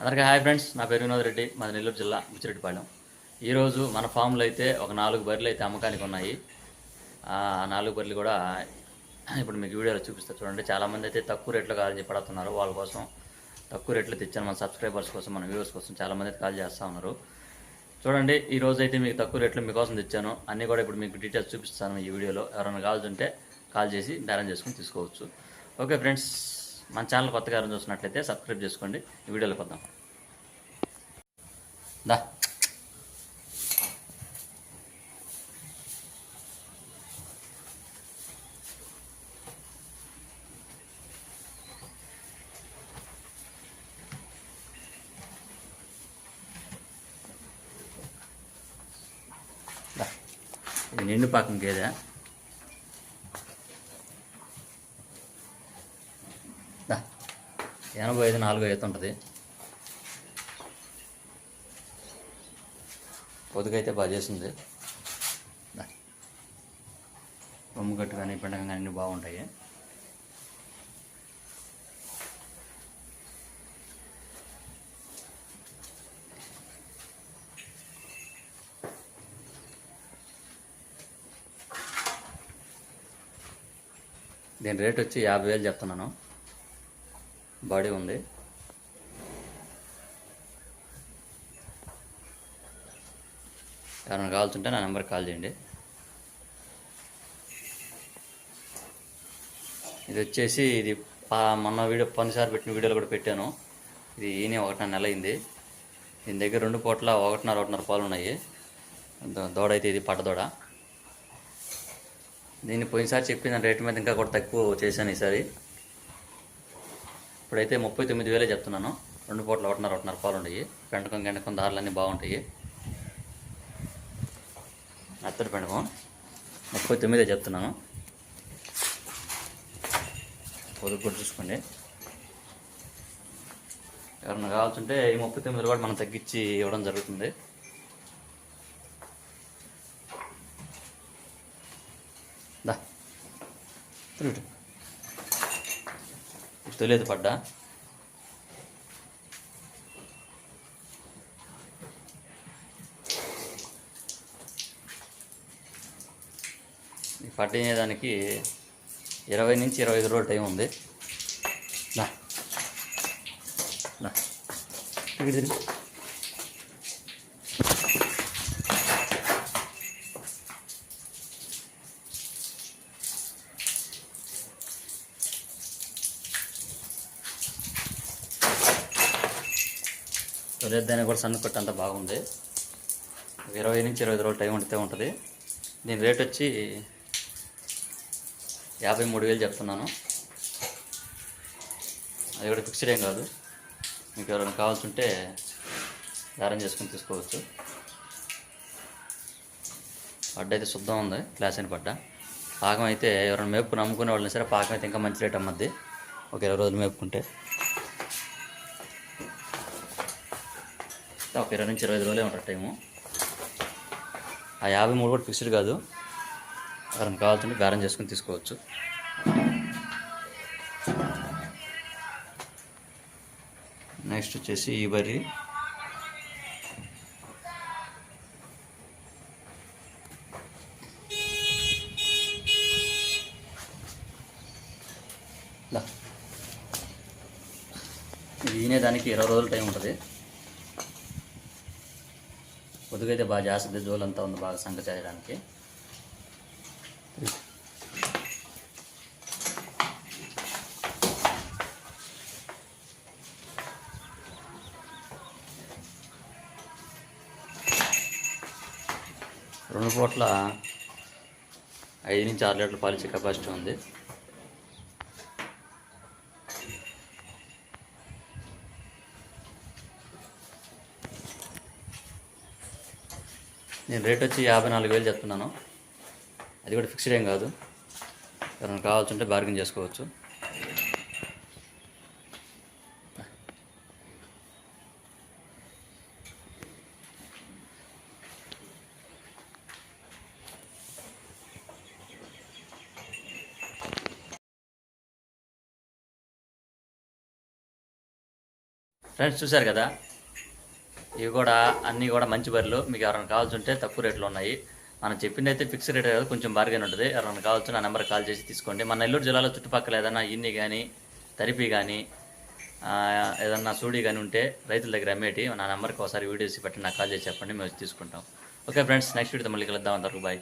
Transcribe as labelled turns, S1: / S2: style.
S1: అందరికీ hi friends, నా పేరు వినోద్ రెడ్డి, మాది నెల్లూరు జిల్లా బుచ్చిరెడ్డిపాళెం. ఈరోజు మన ఫామ్లో అయితే ఒక 4 బర్రెలు అయితే అమ్మకానికి ఉన్నాయి. ఆ 4 బర్రెలు కూడా ఇప్పుడు మీకు వీడియోలో చూపిస్తా చూడండి. చాలామంది అయితే తక్కువ రేట్లో కావాలని చెప్పి అడుగుతున్నారు. వాళ్ళ కోసం తక్కువ రేట్లో తెచ్చాను. మన సబ్స్క్రైబర్స్ కోసం, మన వ్యూవర్స్ కోసం చాలామంది అయితే కాల్ చేస్తూ ఉన్నారు. చూడండి, ఈ రోజు అయితే మీకు తక్కువ రేట్లో మీకోసం తెచ్చాను. అన్నీ కూడా ఇప్పుడు మీకు డీటెయిల్స్ చూపిస్తాను ఈ వీడియోలో. ఎవరైనా కావాల్సింటే కాల్ చేసి బేరం చేసుకుని తీసుకోవచ్చు. ఓకే ఫ్రెండ్స్, మన ఛానల్ కొత్తగా ఎవరైనా చూసినట్లయితే సబ్స్క్రైబ్ చేసుకోండి. ఈ వీడియోలోకి వద్దాం. దా ఇది నిండు పాకం గేదె. దా 85 ఈత ఉంటుంది. పొదుగైతే బాగా చేసింది. రొమ్ము గట్టు కానీ పిండకం కానీ అన్నీ బాగుంటాయి. దీని రేట్ వచ్చి 50,000 చెప్తున్నాను. బాడీ ఉంది. ఎవరైనా కావాల్సింటే నా నెంబర్కి కాల్ చేయండి. ఇది వచ్చేసి మొన్న పోయినసారి పెట్టిన వీడియోలో కూడా పెట్టాను. ఇది ఈయన 1.5 నెల అయింది. దీని దగ్గర 2 పూట్ల 1.5 పాలు ఉన్నాయి. దూడ అయితే ఇది పట్టదూడ. దీన్ని పోయినసారి చెప్పిన రేటు మీద ఇంకా కూడా తక్కువ చేశాను ఈసారి. ఇప్పుడైతే 39,000 చెప్తున్నాను. 2 పూట్ల 1.5 పాలు ఉన్నాయి. పెంటకం గెంటకం దారులన్నీ బాగుంటాయి. అత్తడి పెండకం 39 చెప్తున్నాను. పొదుపు కూడా చూసుకోండి. ఎవరన్నా కావాల్సింటే ఈ 39 కూడా మనం తగ్గించి ఇవ్వడం జరుగుతుంది. దా తొలేదు పడ్డా. పట్టించేదానికి 20 నుంచి 25 రోజులు టైం ఉంది. తొలేదానికి కూడా సన్న కొట్టు అంతా బాగుంది. 20 నుంచి 25 రోజులు టైం ఉంటే ఉంటుంది. దీని రేట్ వచ్చి 53,000 చెప్తున్నాను. అది కూడా ఫిక్స్డ్ ఏం కాదు. మీకు ఎవరైనా కావాల్సింటే బేరం చేసుకుని తీసుకోవచ్చు. పడ్డ అయితే శుద్ధం ఉంది, క్లాస్ అయిన పడ్డ. పాకం అయితే ఎవరైనా మేపుకుని అమ్ముకునే వాళ్ళని సరే పాకం అయితే ఇంకా మంచి రేట్ అమ్మద్ది. ఒక 20 రోజులు మేపుకుంటే ఒక 20 నుంచి 25 రోజులే ఉంటుంది టైము. ఆ 53 కూడా ఫిక్స్డ్ కాదు. ఎవరైనా కావాల్సింటే బేరం చేసుకుని తీసుకోవచ్చు. నెక్స్ట్ వచ్చేసి ఈ బర్రీ ఇది ఈనేదానికి 20 రోజుల టైం ఉంటుంది. పొద్దుగైతే బాగా చేస్తుంది. జోలంతా ఉంది బాగా సంక చేయడానికి. రెండు పూట్ల 5 నుంచి 6 లీటర్ల పాలు ఇచ్చే కెపాసిటీ ఉంది. నేను రేట్ వచ్చి 54,000 చెప్తున్నాను. అది కూడా ఫిక్స్డ్ ఏం కాదు. ఎవరైనా కావాల్సింటే బార్గెన్ చేసుకోవచ్చు. ఫ్రెండ్స్ చూశారు కదా, ఇవి కూడా అన్నీ కూడా మంచి బర్రెలు. మీకు ఎవరైనా కావాల్సి ఉంటే తక్కువ రేట్లో ఉన్నాయి. మనం చెప్పింది అయితే ఫిక్స్ రేట్ కాదు, కొంచెం బార్గెన్ ఉంటుంది. ఎవరైనా కావాల్సి నా నెంబర్ కాల్ చేసి తీసుకోండి. మన నెల్లూరు జిల్లాలో చుట్టుపక్కల ఏదైనా ఇన్ని కానీ తరిపి కానీ ఏదన్నా సూడి కానీ ఉంటే రైతుల దగ్గర అమ్మేటి నా నెంబర్కి ఒకసారి వీడియోస్ పెట్టి నాకు కాల్ చేసి చెప్పండి, మేము వచ్చి తీసుకుంటాం. ఓకే ఫ్రెండ్స్, నెక్స్ట్ వీడియోతో మళ్ళీ కలుద్దాం. అందరికీ బాయ్.